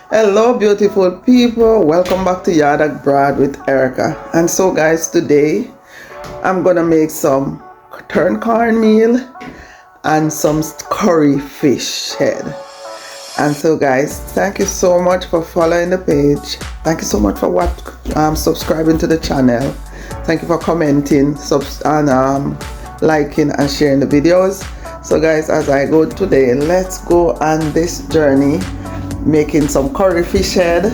Hello beautiful people, welcome back to Yard Abroad with Erica. And so guys, today I'm gonna make some turned cornmeal and some curry fish head. And so guys, thank you so much for following the page. Thank you so much for subscribing to the channel. Thank you for commenting and liking and sharing the videos. So guys, as I go today, let's go on this journey making some curry fish head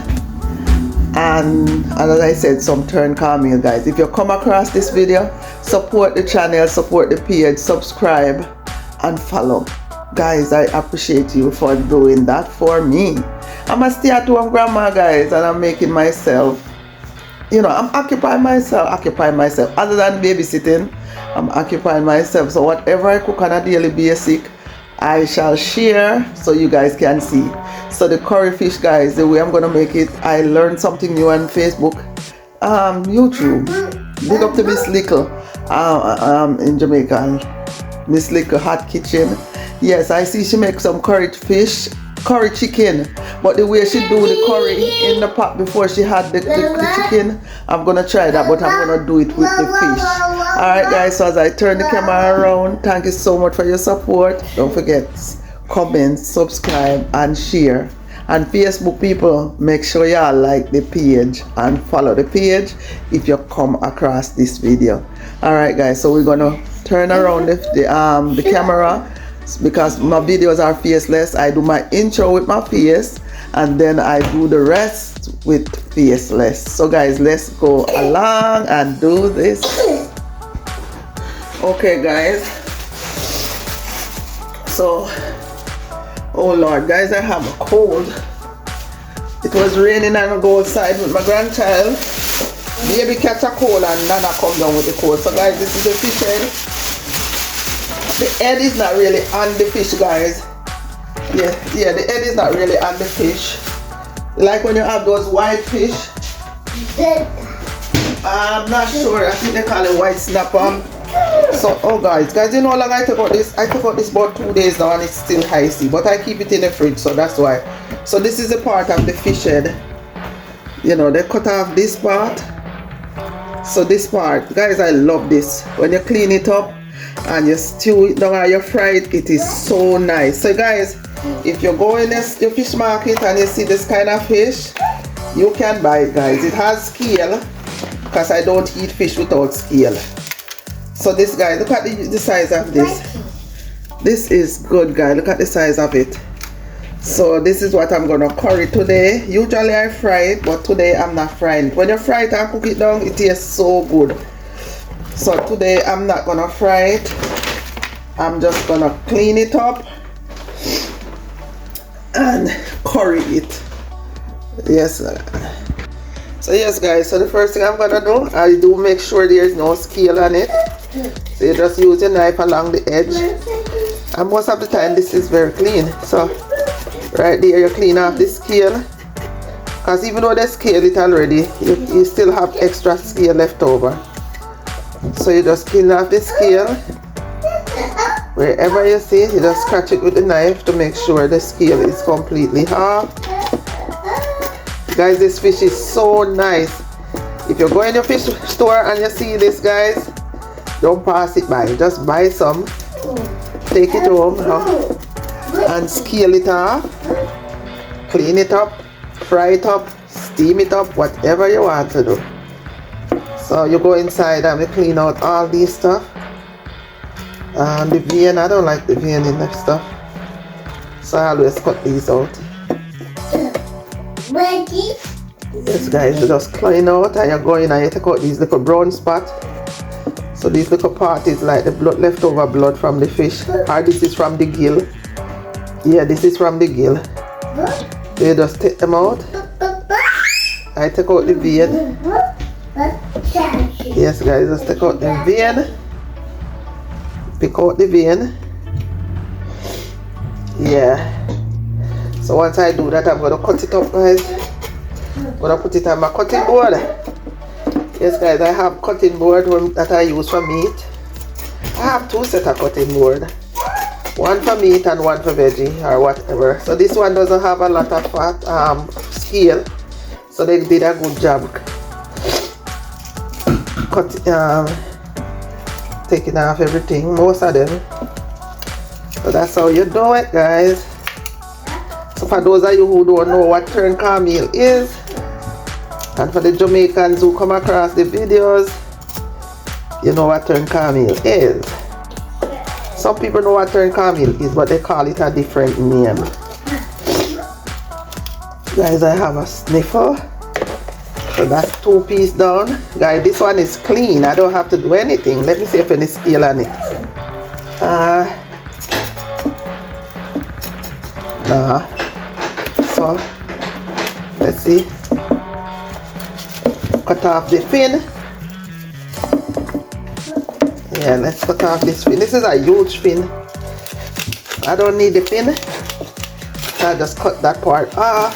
and as I said, some turned cornmeal. Guys, if you come across this video, support the channel, support the page, subscribe and follow. Guys, I appreciate you for doing that for me. I'm a stay-at-home grandma, guys, and I'm making myself, I'm occupying myself other than babysitting. I'm occupying myself, so whatever I cook on a daily basis, I shall share so you guys can see. So the curry fish, guys, the way I'm gonna make it, I learned something new on Facebook, YouTube. Big up to Miss Little in Jamaica, Miss Little Hot Kitchen. Yes, I see she makes some curry fish, curry chicken, but the way she do the curry in the pot before she had the chicken, I'm gonna try that, but I'm gonna do it with the fish. Alright guys, so as I turn the camera around, thank you so much for your support. Don't forget, comment, subscribe and share. And Facebook people, make sure y'all like the page and follow the page if you come across this video. Alright guys, so we're gonna turn around the camera because my videos are faceless. I do my intro with my face and then I do the rest with faceless. So guys, let's go along and do this. Okay guys, so oh Lord guys, I have a cold. It was raining and I go outside with my grandchild. Baby catch a cold and Nana come down with the cold. So guys, this is the fish head. The head is not really on the fish, guys. Yeah, the head is not really on the fish. Like when you have those white fish. I'm not sure, I think they call it white snapper. So, oh guys, you know how long I took out this? I took out this about 2 days now and it's still icy, but I keep it in the fridge, so that's why. So this is a part of the fish head. You know, they cut off this part. So this part, guys, I love this. When you clean it up and you stew it down or you fry it, it is so nice. So guys, if you go in your fish market and you see this kind of fish, you can buy it, guys. It has scale because I don't eat fish without scale. So this, guys, look at the size of this. This is good, guys. Look at the size of it. So this is what I'm gonna curry today. Usually I fry it, but today I'm not frying it. When you fry it and cook it down, it tastes so good. So today I'm not gonna fry it. I'm just gonna clean it up and curry it. Yes. So yes guys, so the first thing I'm gonna do, I do make sure there's no scale on it. So you just use your knife along the edge. And most of the time this is very clean. So right there you clean off the scale. Because even though they scale it already, you still have extra scale left over. So you just clean off the scale. Wherever you see it, you just scratch it with the knife to make sure the scale is completely off. Guys, this fish is so nice. If you go in your fish store and you see this, guys, don't pass it by. Just buy some, take it home and scale it off, clean it up, fry it up, steam it up, whatever you want to do. So you go inside and we clean out all these stuff. And the vein, I don't like the vein in that stuff. So I always cut these out. Yes guys, you just clean out and you go in and you take out these little brown spots. So these little part is like the blood, leftover blood from the fish. Or this is from the gill. Yeah, this is from the gill. So you just take them out. I take out the vein. Yes guys, just take out the vein. Pick out the vein. Yeah. So once I do that, I'm going to cut it up, guys. I'm going to put it on my cutting board. Yes guys, I have cutting board that I use for meat. I have two sets of cutting board. One for meat and one for veggie or whatever. So this one doesn't have a lot of fat scale, so they did a good job taking off everything, most of them. So that's how you do it, guys. So for those of you who don't know what turned cornmeal is, and for the Jamaicans who come across the videos, you know what turned cornmeal is. Some people know what turned cornmeal is, but they call it a different name. Guys, I have a sniffer. So that's 2 pieces down. Guys, this one is clean. I don't have to do anything. Let me see if any scale on it. Nah. So, let's see. Cut off the fin. Yeah, let's cut off this fin. This is a huge fin. I don't need the fin. So I just cut that part off.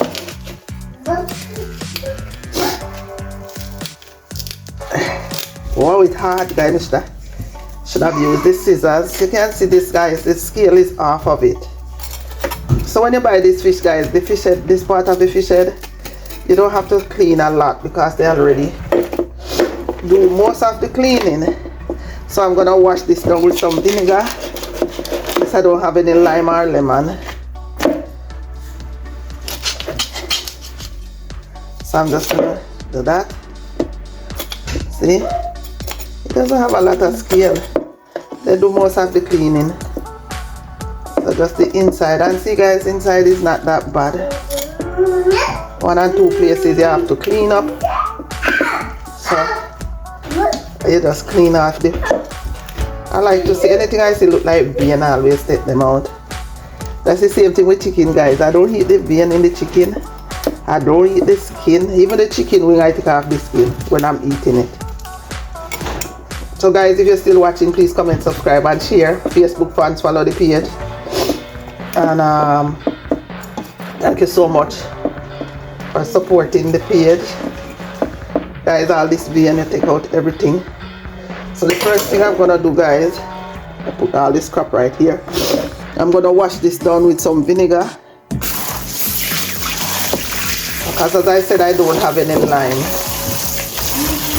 Wow, it's hard, guys, mister. Should have used the scissors. You can see this, guys, the scale is off of it. So when you buy this fish, guys, the fish head, this part of the fish head, you don't have to clean a lot because they already do most of the cleaning. So I'm gonna wash this down with some vinegar because I don't have any lime or lemon. So I'm just gonna do that. See? It doesn't have a lot of scale. They do most of the cleaning. So just the inside. And see, guys, inside is not that bad. 1 and 2 places you have to clean up. So you just clean off the... I like to see anything I see look like vein, I always take them out. That's the same thing with chicken, guys. I don't eat the vein in the chicken. I don't eat the skin. Even the chicken wing, I take off the skin when I'm eating it. So guys, if you're still watching, please comment, subscribe and share. Facebook fans, follow the page. And thank you so much for supporting the page. Guys, all this vein, you take out everything. So the first thing I'm gonna do, guys, I put all this crap right here. I'm gonna wash this down with some vinegar. Because as I said, I don't have any lime.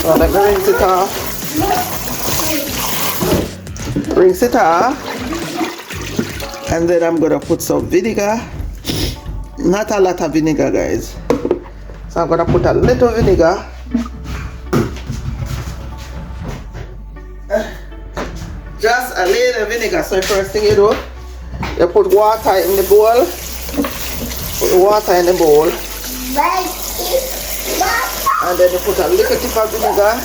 So let me rinse it off. Rinse it off. And then I'm gonna put some vinegar. Not a lot of vinegar, guys. So I'm gonna put a little vinegar. Just a little vinegar. So the first thing you do, you put water in the bowl. Put the water in the bowl. And then you put a little tip of vinegar.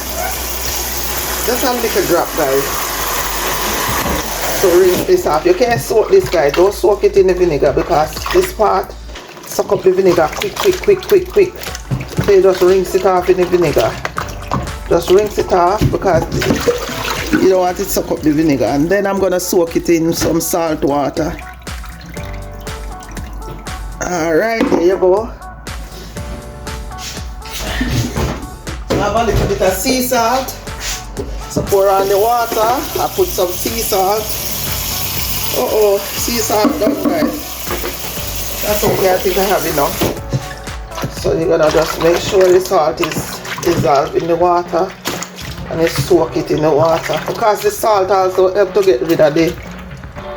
Just a little drop, guys. So rinse this off. You can't soak this, guys. Don't soak it in the vinegar because this part suck up the vinegar quick. So you just rinse it off in the vinegar. Just rinse it off because you don't want it to suck up the vinegar. And then I'm gonna soak it in some salt water. Alright, there you go. I have a little bit of sea salt. So pour on the water. I put some sea salt. Sea salt done, guys. That's okay, I think I have enough. So you're gonna just make sure the salt is dissolved in the water and you soak it in the water. Because the salt also helps to get rid of the,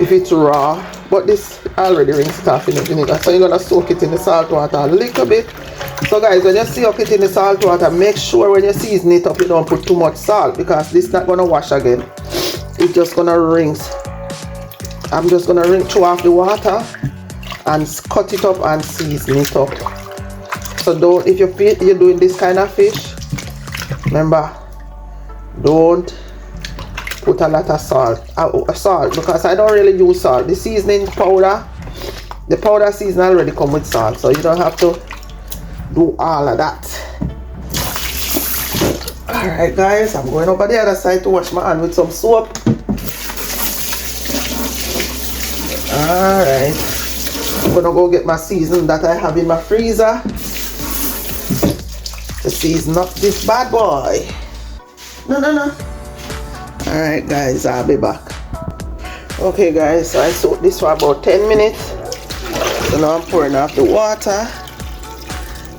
if it's raw. But this already rinsed it off in the vinegar. So you're gonna soak it in the salt water a little bit. So guys, when you soak it in the salt water, make sure when you season it up, you don't put too much salt because this is not gonna wash again. It's just gonna rinse. I'm just gonna rinse through off the water and cut it up and season it up. So don't, if you're doing this kind of fish, remember, don't put a lot of salt because I don't really use salt. The seasoning powder, the powder season already come with salt, so you don't have to do all of that. Alright guys, I'm going over the other side to wash my hand with some soap. Alright, I'm gonna go get my season that I have in my freezer to season up this bad boy. No. Alright guys, I'll be back. Okay guys, so I soaked this for about 10 minutes. So now I'm pouring off the water.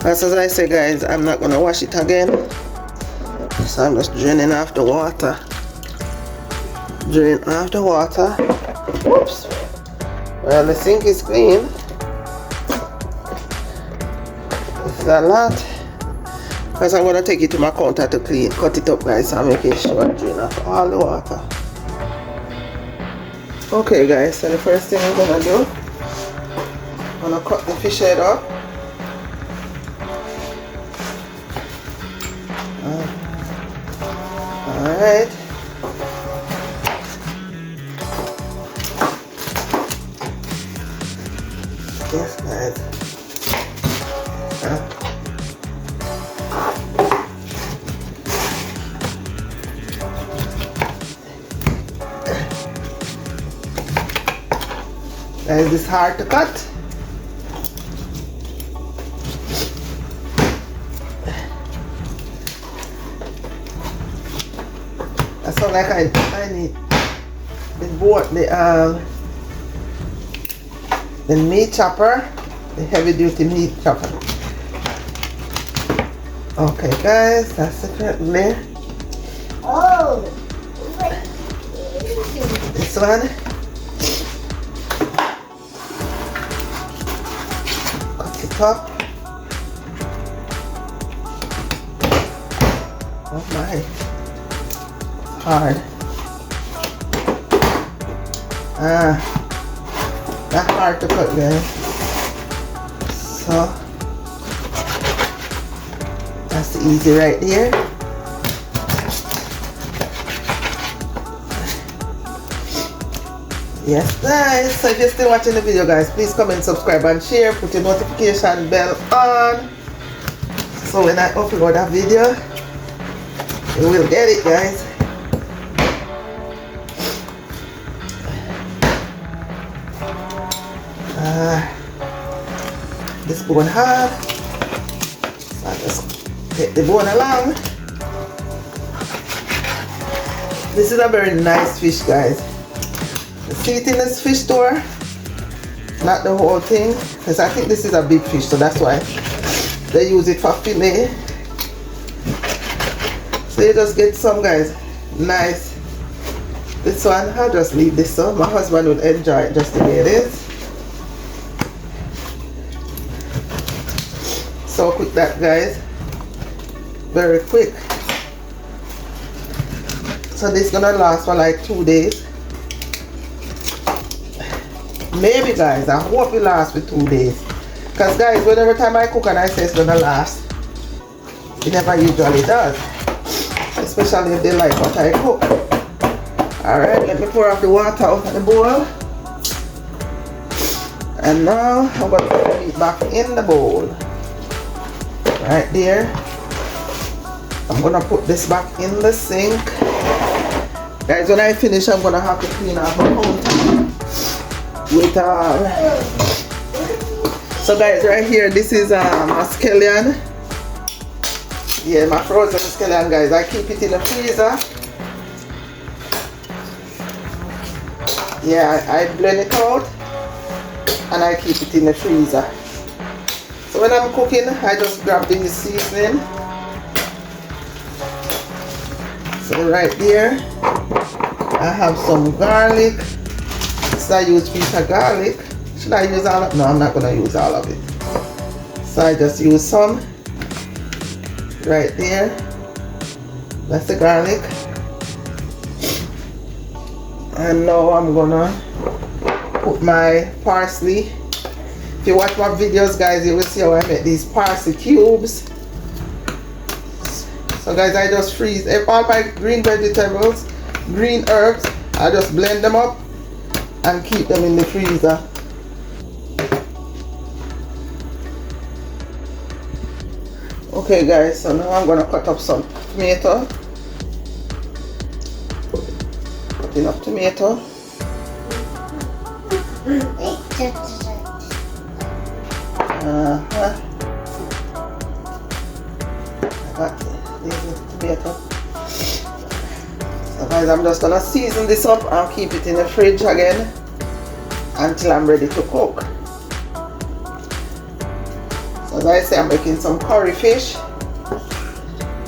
As I say guys, I'm not gonna wash it again. So I'm just draining off the water. Drain off the water. Whoops. Well, the sink is clean. It's a lot. Because I'm gonna take it to my counter to clean. Cut it up guys, so I'm making sure I drain off all the water. Okay guys, so the first thing I'm gonna do, I'm gonna cut the fish head up. Alright. Yes guys. Guys, this is hard to cut. That sounds like I need the meat chopper, the heavy duty meat chopper. Okay guys, that's it right there. Oh, This one. Cut it up. Oh my. Hard. That's hard to cut guys. So that's easy right there. Yes guys, so if you're still watching the video guys, please comment, subscribe and share, put your notification bell on, so when I upload a video you will get it guys. This bone hard, so I just take the bone along. This is a very nice fish guys. See it in this fish store, not the whole thing, because I think this is a big fish, so that's why they use it for fillet. So you just get some guys, nice. This one, I'll just leave this so my husband will enjoy it just the way it is. So quick that guys, very quick. So this is gonna last for like 2 days. Maybe guys, I hope it lasts for 2 days. Because guys, whenever time I cook and I say it's gonna last, it never usually does. Especially if they like what I cook. Alright, let me pour off the water out of the bowl. And now I'm gonna put the meat back in the bowl. Right there. I'm gonna put this back in the sink. Guys, when I finish, I'm gonna have to clean off my counter with so guys, right here, this is a scallion. Yeah, my frozen scallion guys. I keep it in the freezer. Yeah, I blend it out and I keep it in the freezer. So when I'm cooking, I just grab this seasoning. So right there, I have some garlic. So I use a piece of garlic. Should I use all of it? No, I'm not going to use all of it. So I just use some right there. That's the garlic. And now I'm going to put my parsley. If you watch my videos guys, you will see how I make these parsley cubes. So guys, I just freeze all my green vegetables, green herbs. I just blend them up and keep them in the freezer. Okay guys, so now I'm gonna cut up some tomato. Cutting up tomato. I got these tomato. So I guys, I'm just gonna season this up and keep it in the fridge again until I'm ready to cook. So as I say, I'm making some curry fish.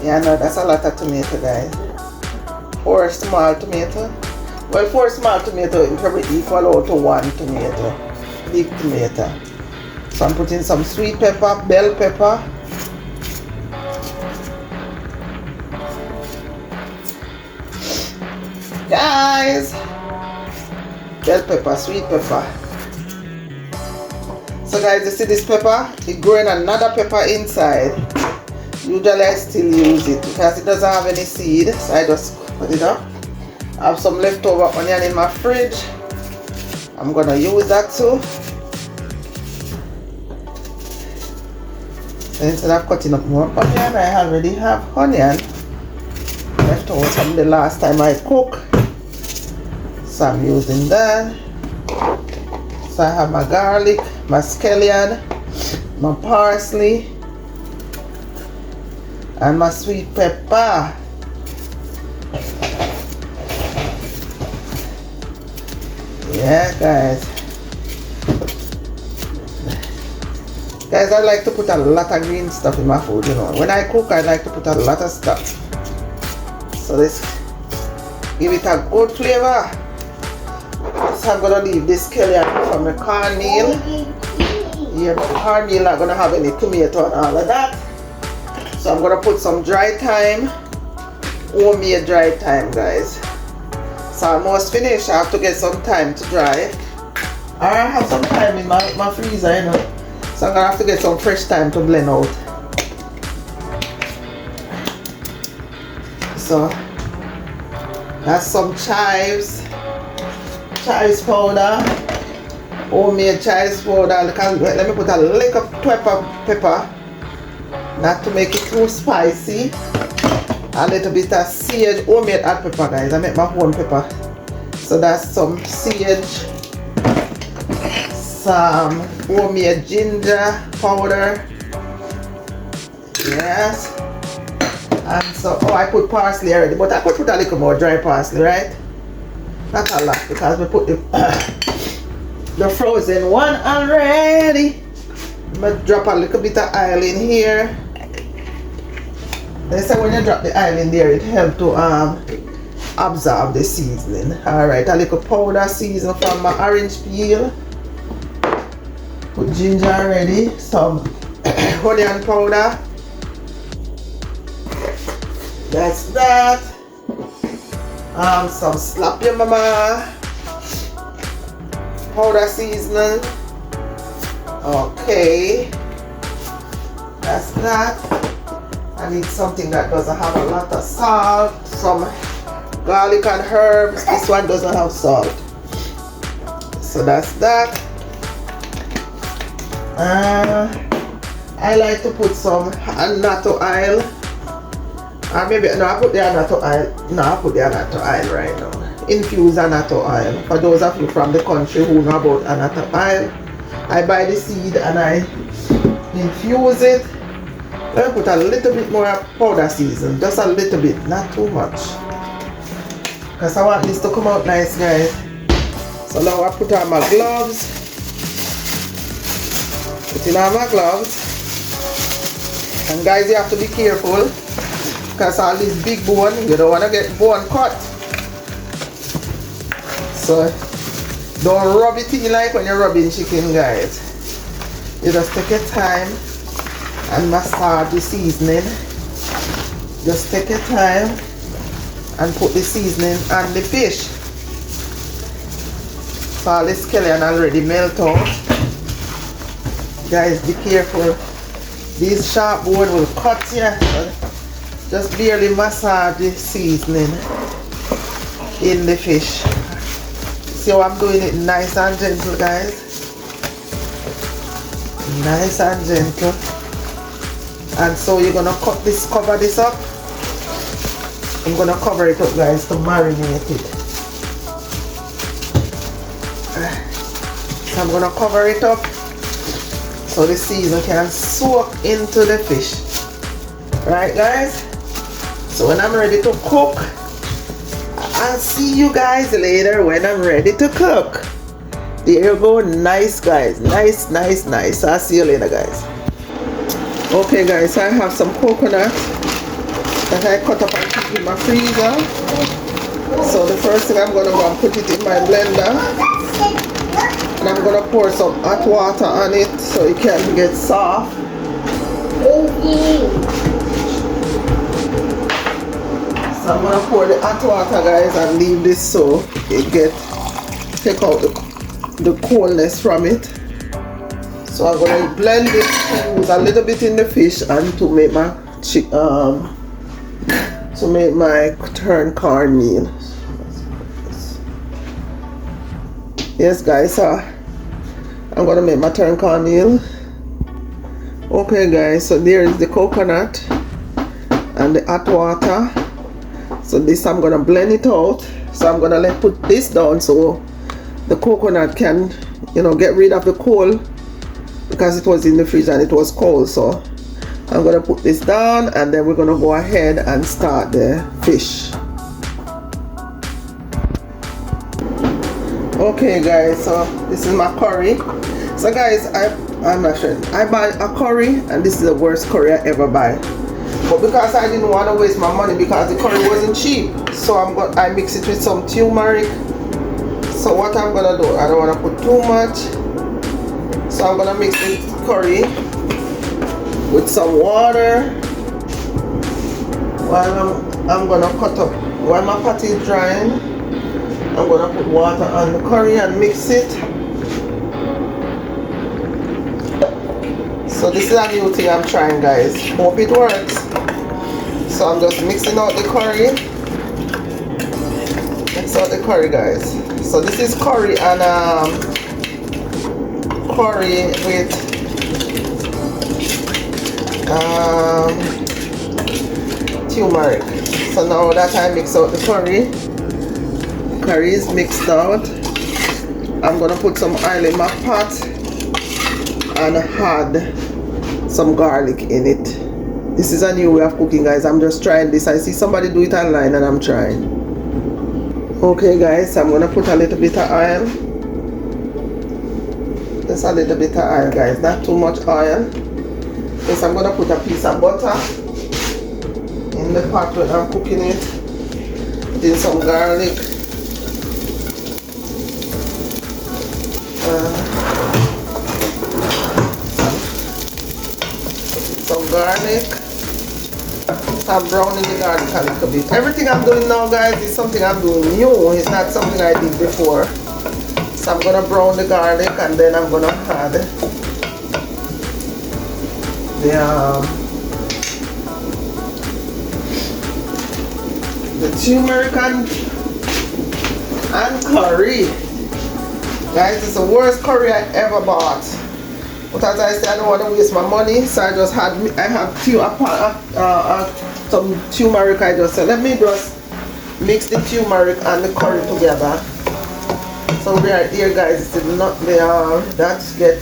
Yeah, no, that's a lot of tomato, guys. 4 small tomato. Well, 4 small tomato it probably equal out to 1 tomato, big tomato. So I'm putting some sweet pepper, bell pepper. Guys, bell pepper, sweet pepper. So guys, you see this pepper? It's growing another pepper inside. Usually I still use it because it doesn't have any seed, so I just put it up. I have some leftover onion in my fridge. I'm gonna use that too. So instead of cutting up more onion, I already have onion left over from the last time I cooked. So I'm using that. So I have my garlic, my scallion, my parsley, and my sweet pepper. Yeah, guys. Guys, I like to put a lot of green stuff in my food, you know. When I cook, I like to put a lot of stuff. So this give it a good flavor. So I'm gonna leave this scallion from the cornmeal. Yeah, but the cornmeal not gonna have any tomato and all of that. So I'm gonna put some dry thyme, homemade dry thyme, guys. So almost finished. I have to get some time to dry. I have some time in my freezer, you know. So I'm gonna have to get some fresh thyme to blend out. So that's some chives powder, homemade chives powder. Let me put a lick of pepper, not to make it too spicy. A little bit of sage, homemade hot pepper, guys. I make my own pepper. So that's some sage, some homemade ginger powder. Yes. And so, oh, I put parsley already, but I could put a little more dry parsley, right? Not a lot, because we put the frozen one already. I'm gonna drop a little bit of oil in here. They say when you drop the oil in there, it helps to absorb the seasoning. Alright, a little powder season from my orange peel. Put ginger already, some onion powder. That's that. Some slap your mama powder seasoning. Okay, that's that. I need something that doesn't have a lot of salt. Some garlic and herbs. This one doesn't have salt. So that's that. I like to put some annatto oil. Or maybe, no, I put the annatto oil. No, I put the annatto oil right now. Infused annatto oil. For those of you from the country who know about annatto oil, I buy the seed and I infuse it. Let me put a little bit more powder season. Just a little bit, not too much. Because I want this to come out nice, guys. So now I put on my gloves. Put on my gloves. And guys, you have to be careful. Because all this big bone, you don't want to get bone cut. So don't rub it in like when you're rubbing chicken, guys. You just take your time and massage the seasoning. Just take your time and put the seasoning on the fish. So all the scallion already melt out. Guys, be careful. These sharp bone will cut you. Just barely massage the seasoning in the fish. See how I'm doing it nice and gentle, guys. Nice and gentle. And so you're gonna cover this up. I'm gonna cover it up, guys, to marinate it. So I'm gonna cover it up so the season can soak into the fish. Right, guys? So when I'm ready to cook, I'll see you guys later when I'm ready to cook. There you go. Nice, guys. Nice, nice, nice. I'll see you later, guys. Okay, guys, I have some coconut that I cut up and keep in my freezer. So the first thing I'm going to go and put it in my blender. And I'm going to pour some hot water on it so it can get soft. So I'm going to pour the hot water, guys, and leave this so it take out the coldness from it. So I'm going to blend it to use a little bit in the fish and to make my turned cornmeal. Yes, guys, so I'm going to make my turned cornmeal. Okay, guys, so there is the coconut and the hot water. So this I'm going to blend it out. So I'm going to put this down so the coconut can, get rid of the cold, because it was in the fridge and it was cold. So I'm going to put this down and then we're going to go ahead and start the fish. Okay, guys, so this is my curry. So guys, I'm not sure, I buy a curry and this is the worst curry I ever buy. But because I didn't want to waste my money because the curry wasn't cheap, so I mix it with some turmeric. So what I'm going to do, I don't want to put too much. So I'm going to mix the curry with some water while I'm going to cut up. While my patty is drying, I'm going to put water on the curry and mix it. So this is a new thing I'm trying, guys. Hope it works. So I'm just mixing out the curry. Mix out the curry, guys. So this is curry and curry with turmeric. So now that I mix out the curry is mixed out, I'm gonna put some oil in my pot and add some garlic in it. This is a new way of cooking, guys. I'm just trying this. I see somebody do it online and I'm trying. Okay, guys, I'm gonna put a little bit of oil. Just a little bit of oil, guys, not too much oil. Yes, I'm gonna put a piece of butter in the pot when I'm cooking it. Put in some garlic. Some garlic. I'm browning the garlic a little bit. Everything I'm doing now, guys, is something I'm doing new. It's not something I did before. So I'm gonna brown the garlic and then I'm gonna add the turmeric and curry. Guys, it's the worst curry I ever bought. But as I said, I don't want to waste my money, so I have some turmeric. I just said, let me just mix the turmeric and the curry together. So right here, guys, that's get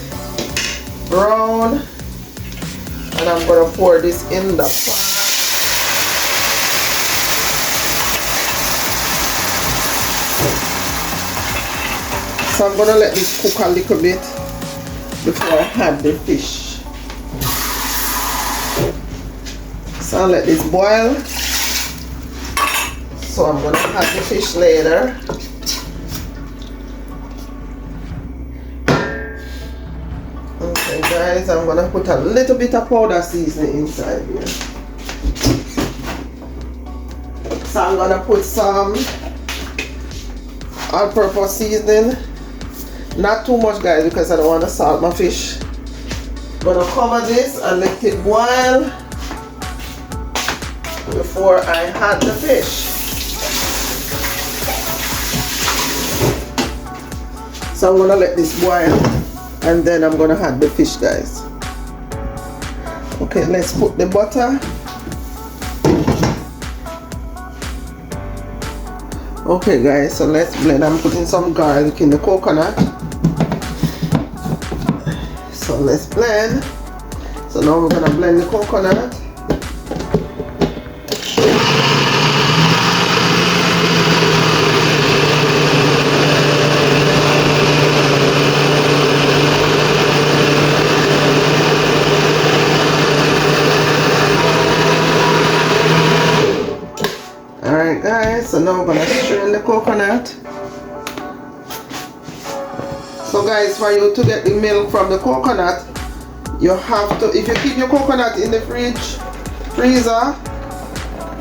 brown, and I'm gonna pour this in the pot. So I'm gonna let this cook a little bit before I add the fish. So I'll let this boil. So I'm gonna add the fish later. Okay, guys, I'm gonna put a little bit of powder seasoning inside here. So I'm gonna put some all-purpose seasoning. Not too much, guys, because I don't want to salt my fish. I'm gonna cover this and let it boil before I add the fish. So I'm gonna let this boil and then I'm gonna add the fish, guys. Okay, let's put the butter. Okay, guys, so let's blend. I'm putting some garlic in the coconut. So let's blend. So now we're gonna blend the coconut. So now I'm gonna strain the coconut. So guys, for you to get the milk from the coconut, you have to, if you keep your coconut in the freezer,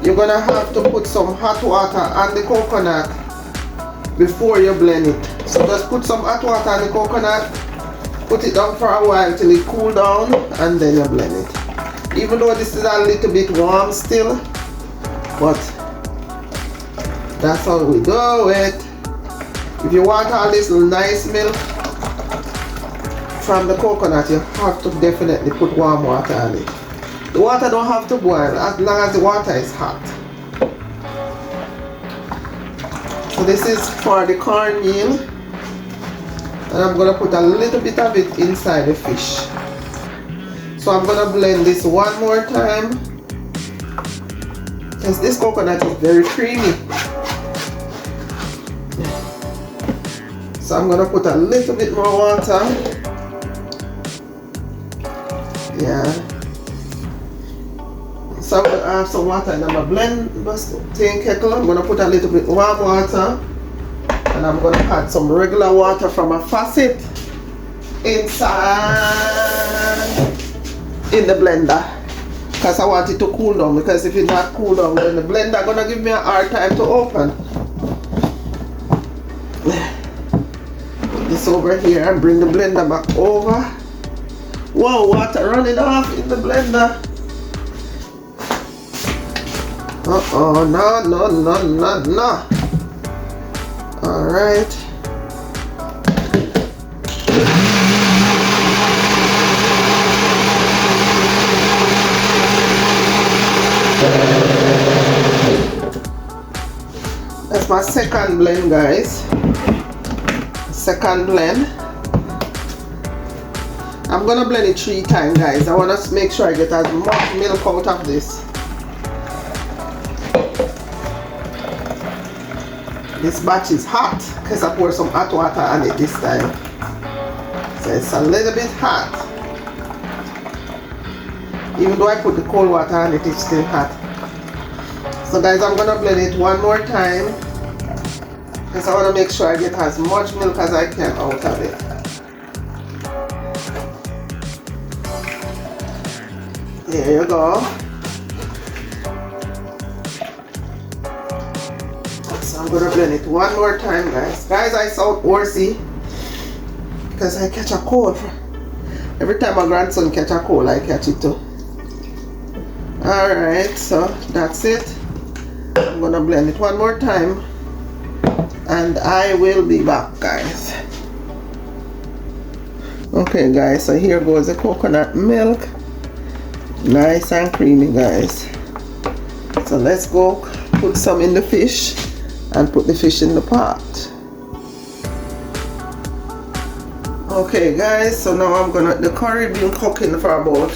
you're gonna have to put some hot water on the coconut before you blend it. So just put some hot water on the coconut, put it down for a while till it cool down, and then you blend it. Even though this is a little bit warm still, but that's how we do it. If you want all this nice milk from the coconut, you have to definitely put warm water on it. The water don't have to boil as long as the water is hot. So this is for the cornmeal, and I'm gonna put a little bit of it inside the fish. So I'm gonna blend this one more time, because this coconut is very creamy. So I'm gonna put a little bit more water. Yeah. So I'm gonna add some water in my blend tin kettle. I'm gonna put a little bit warm water, and I'm gonna add some regular water from a faucet inside in the blender, because I want it to cool down. Because if it's not cool down, then the blender gonna give me a hard time to open. Put this over here and bring the blender back over. Whoa, water running off in the blender. Uh-oh, no. Alright. That's my second blend, guys. Second blend. I'm gonna blend it 3 times, guys. I wanna make sure I get as much milk out of this. This batch is hot because I poured some hot water on it this time. So it's a little bit hot. Even though I put the cold water on it, it's still hot. So guys, I'm gonna blend it one more time, because I wanna make sure I get as much milk as I can out of it. There you go. So I'm gonna blend it one more time, guys. Guys, I sound horsey because I catch a cold. Every time my grandson catch a cold, I catch it too. Alright, so that's it. I'm gonna blend it one more time, and I will be back, guys. Okay guys, so here goes the coconut milk. Nice and creamy, guys. So let's go put some in the fish and put the fish in the pot. Okay guys, so now I'm gonna, the curry been cooking for about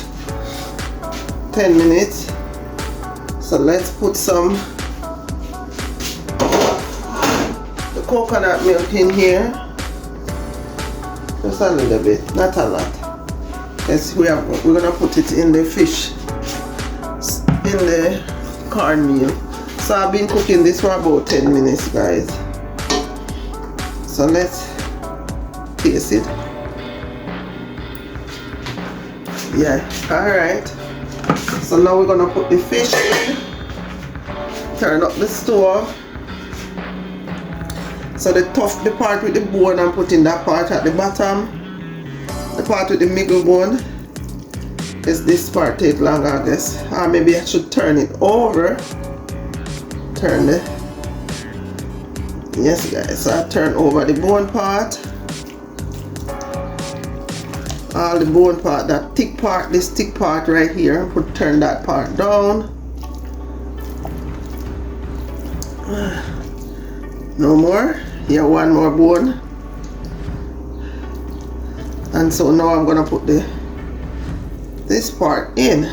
10 minutes. So let's put some the coconut milk in here. Just a little bit, not a lot. Yes, we're gonna put it in the fish, in the cornmeal. So I've been cooking this for about 10 minutes, guys. So let's taste it. Yeah, alright. So now we're gonna put the fish in. Turn up the stove. So the part with the bone, I'm putting that part at the bottom. The part with the middle bone is this part take longer, I guess. Or maybe I should turn it over. Turn the, yes guys, so I turn over the bone part. All the bone part, that thick part, this thick part right here, turn that part down. No more. Here, one more bone. And so now I'm gonna put this part in.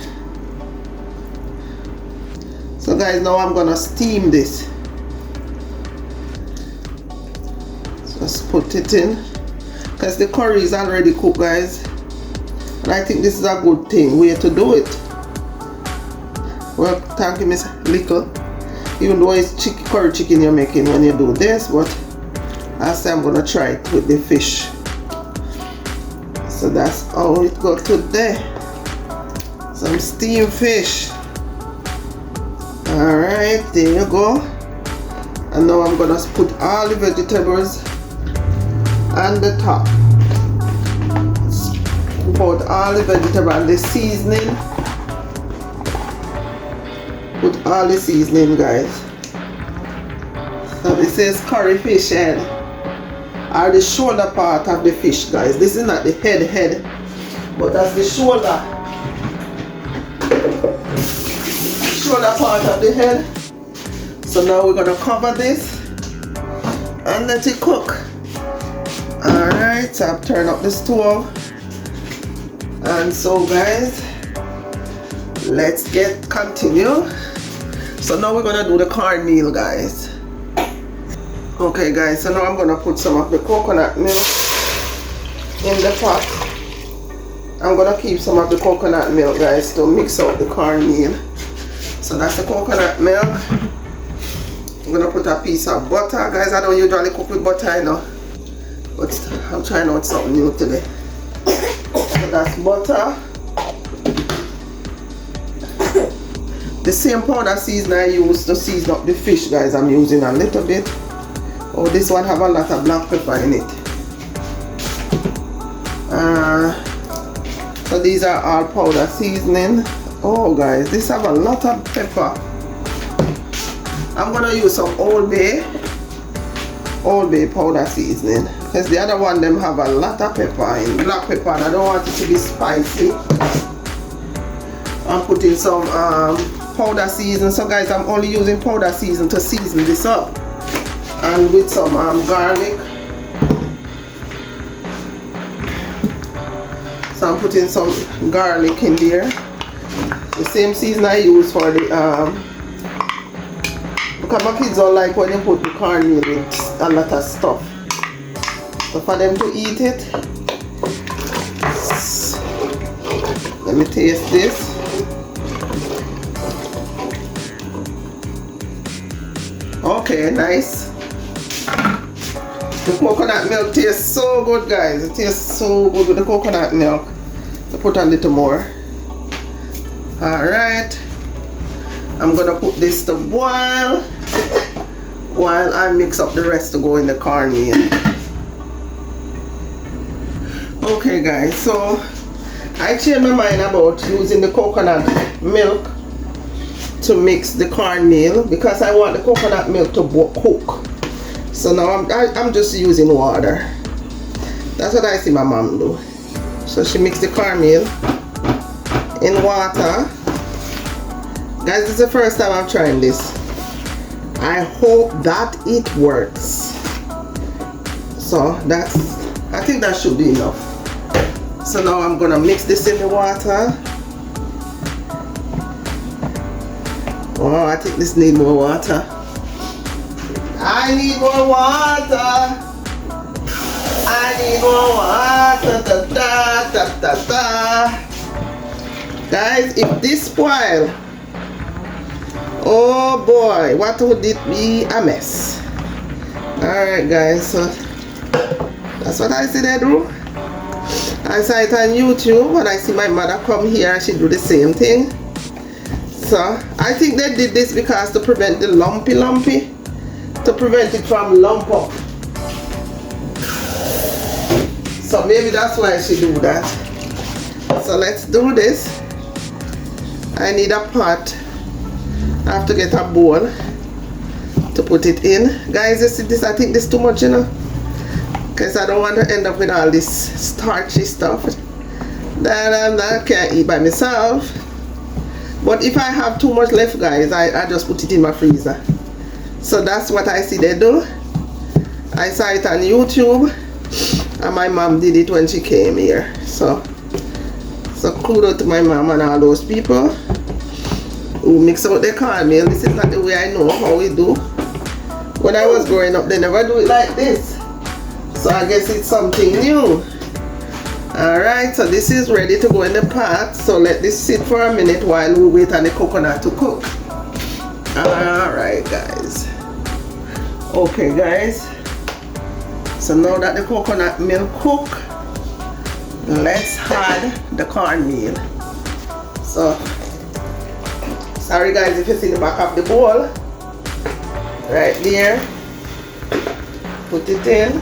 So guys, now I'm gonna steam this. Just put it in, because the curry is already cooked, guys. And I think this is a good way to do it. Well, thank you, Miss Lickle. even though it's curry chicken you're making when you do this, but I say I'm gonna try it with the fish. So that's how it goes today. Some steamed fish. Alright, there you go. And now I'm gonna put all the vegetables on the top. Put all the vegetable and the seasoning. Put all the seasoning, guys. So this is curry fish head, or the shoulder part of the fish, guys. This is not the head, but that's the shoulder part of the head. So now we're gonna cover this and let it cook. Alright, so I've turned up the stove. And so guys, let's continue. So now we're gonna do the cornmeal, guys. Okay guys, so now I'm gonna put some of the coconut milk in the pot. I'm gonna keep some of the coconut milk, guys, to mix out the cornmeal. So that's the coconut milk. I'm gonna put a piece of butter, guys. I don't usually cook with butter, you know, but I'm trying out something new today. So that's butter. The same powder seasoning I use to season up the fish, guys, I'm using a little bit. Oh, this one have a lot of black pepper in it. So these are all powder seasoning. Oh guys, this have a lot of pepper. I'm gonna use some Old Bay powder seasoning, because the other one them have a lot of pepper in, black pepper, and I don't want it to be spicy. I'm putting some powder season. So guys, I'm only using powder season to season this up, and with some garlic. So I'm putting some garlic in there, the same season I use for the because my kids don't like when you put the cornmeal with a lot of stuff. So for them to eat it, let me taste this. Okay, nice. The coconut milk tastes so good, guys. It tastes so good with the coconut milk. So put a little more. Alright. I'm gonna put this to boil while I mix up the rest to go in the cornmeal. Okay guys, so I changed my mind about using the coconut milk to mix the cornmeal, because I want the coconut milk to cook. So now I'm just using water. That's what I see my mom do. So she mixed the cornmeal in water. Guys, this is the first time I'm trying this. I hope that it works. So I think that should be enough. So now I'm gonna mix this in the water. Oh, I think this needs more water. I need more water. I need more water. Da, da, da, da, da. Guys, if this spoil, oh boy, what would it be? A mess. Alright guys, so that's what I see they do. I saw it on YouTube, and I see my mother come here and she do the same thing. So I think they did this because to prevent the lumpy, to prevent it from lump up. So maybe that's why she do that. So let's do this. I need a pot. I have to get a bowl to put it in. Guys, you see this? I think this is too much, you know, because I don't want to end up with all this starchy stuff that I can't eat by myself. But if I have too much left, guys, I just put it in my freezer. So that's what I see they do. I saw it on YouTube, and my mom did it when she came here. So kudos to my mom and all those people who mix out their cornmeal. This is not the way I know how we do. When I was growing up, they never do it like this. So I guess it's something new. Alright, so this is ready to go in the pot. So let this sit for a minute while we wait on the coconut to cook. Alright guys. Okay guys. So now that the coconut milk cook, let's add the cornmeal. So sorry guys if you see the back of the bowl. Right there. Put it in.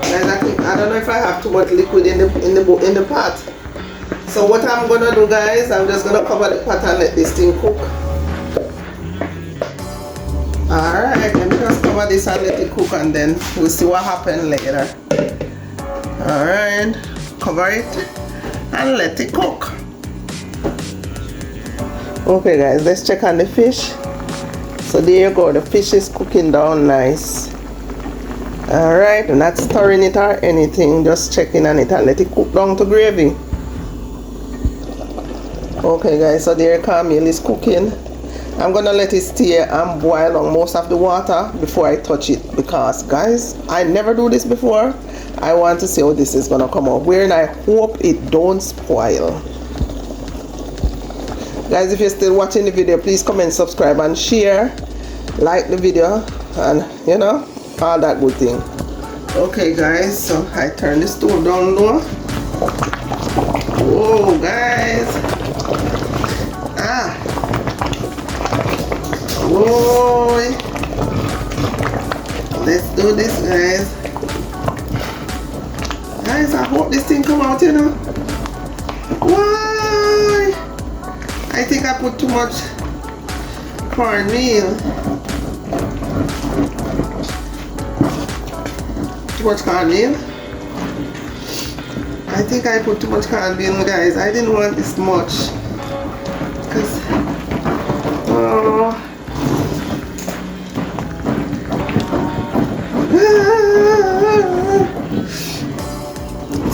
And I don't know if I have too much liquid in the pot. So what I'm gonna do guys, I'm just gonna cover the pot and let this thing cook. Alright, let me just cover this and let it cook and then we'll see what happens later. Alright, cover it and let it cook. Okay guys, let's check on the fish. So there you go, the fish is cooking down nice. Alright, not stirring it or anything, just checking on it and let it cook down to gravy. Okay guys, so there cornmeal is cooking. I'm gonna let it stay and boil on most of the water before I touch it, because guys, I never do this before. I want to see how this is gonna come out, and I hope it don't spoil. Guys, if you're still watching the video, please comment, subscribe and share, like the video, and you know, all that good thing. Okay guys, so I turn the stove down low. Whoa guys. Whoa. Let's do this guys. Guys, I hope this thing come out, you know. Why? I think I put too much cornmeal. Too much cornmeal? I think I put too much cornmeal guys. I didn't want this much. Because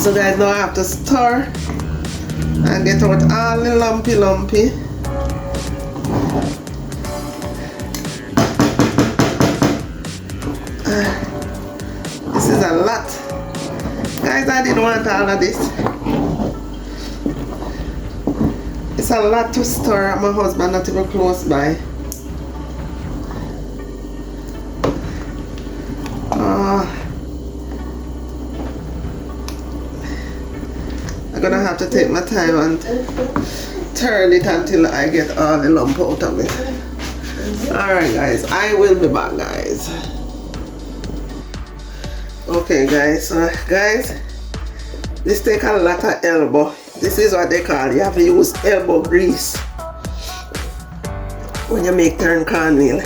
so guys, now I have to stir and get out all the lumpy. This is a lot. Guys, I didn't want all of this. It's a lot to stir. My husband not even close by. I'm gonna have to take my time and turn it until I get all the lump out of it. Alright guys, I will be back guys. Okay guys, so guys, this take a lot of elbow. This is what they call, you have to use elbow grease when you make turned cornmeal.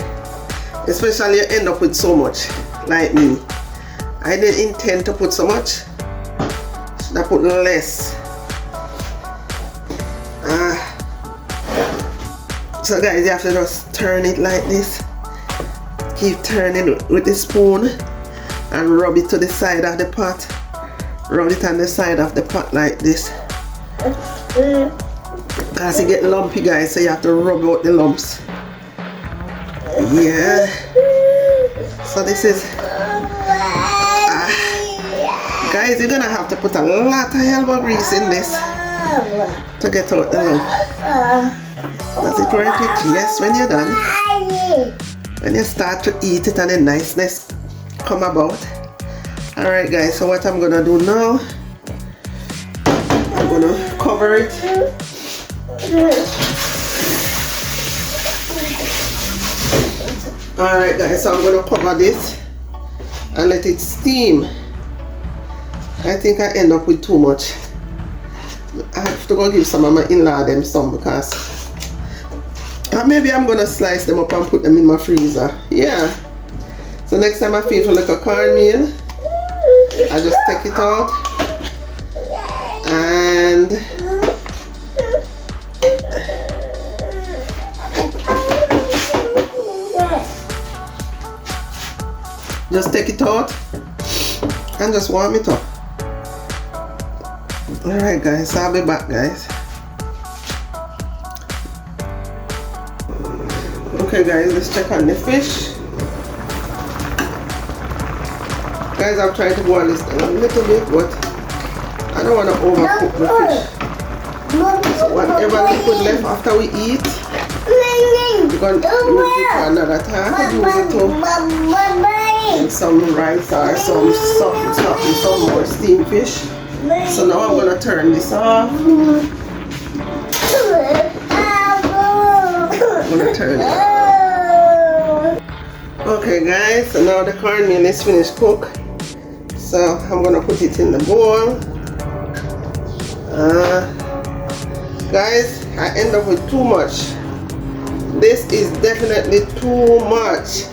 Especially you end up with so much, like me. I didn't intend to put so much. Should I put less? So guys, you have to just turn it like this. Keep turning with the spoon and rub it to the side of the pot. Rub it on the side of the pot like this. Because it get lumpy guys, so you have to rub out the lumps. Yeah. So this is guys, you're gonna have to put a lot of elbow grease in this to get out the lump. Does it work it? Yes, when you're done. When you start to eat it and the niceness come about. Alright guys, so what I'm gonna do now, I'm gonna cover it. Alright guys, so I'm gonna cover this and let it steam. I think I end up with too much. I have to go give some of my in-law them some, because maybe I'm gonna slice them up and put them in my freezer. Yeah. So next time I feel for like a cornmeal, I just take it out and just take it out and just warm it up. Alright guys, I'll be back guys. Okay guys, let's check on the fish. Guys, I'm trying to boil this a little bit, but I don't want to overcook the fish. So whatever liquid left after we eat, We're going to use it for another time. I use it to make some rice or some more steamed fish. So now I'm going to turn this off. I'm going to turn it off. Okay guys, so now the cornmeal is finished cook. So I'm going to put it in the bowl. Guys, I end up with too much. This is definitely too much.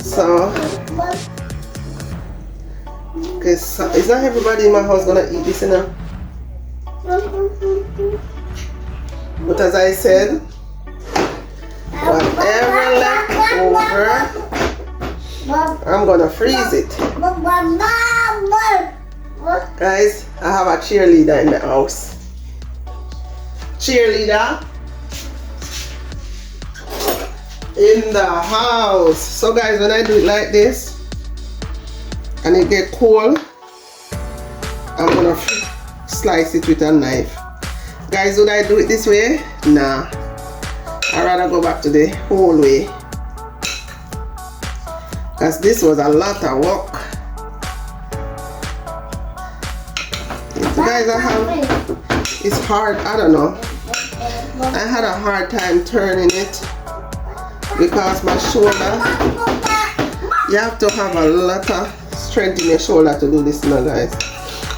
So, because it's not everybody in my house gonna eat this, you know. But as I said, whatever left over, I'm gonna freeze it. Guys, I have a cheerleader in the house. Cheerleader in the house. So guys, when I do it like this and it get cold, I'm gonna slice it with a knife. Guys, would I do it this way? Nah, I'd rather go back to the whole way, because this was a lot of work. Guys, it's hard. I don't know, I had a hard time turning it because my shoulder, you have to have a lot of strength in your shoulder to do this now, guys.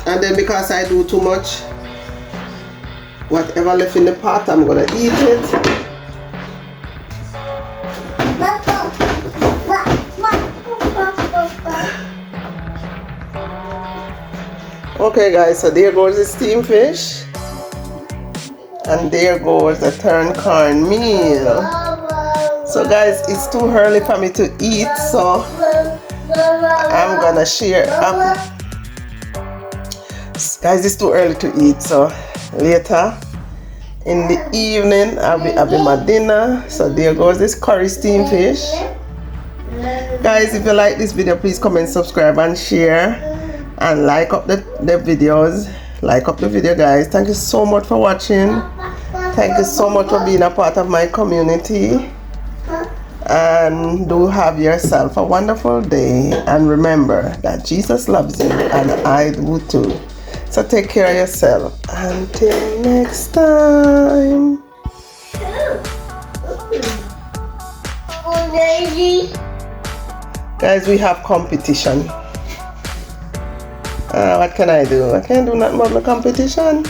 And then because I do too much, whatever left in the pot, I'm gonna eat it. Okay guys, so there goes the steamed fish. And there goes the turned cornmeal. So guys, it's too early for me to eat, so I'm gonna share. Guys, it's too early to eat, so later in the evening I'll be having my dinner. So there goes this curry steamed fish. Guys, if you like this video, please comment, subscribe and share, and like up the videos. Like up the video, guys. Thank you so much for watching. Thank you so much for being a part of my community. And do have yourself a wonderful day. And remember that Jesus loves you and I do too. So take care of yourself. Until next time. Guys, we have competition. What can I do? I can't do nothing about the competition.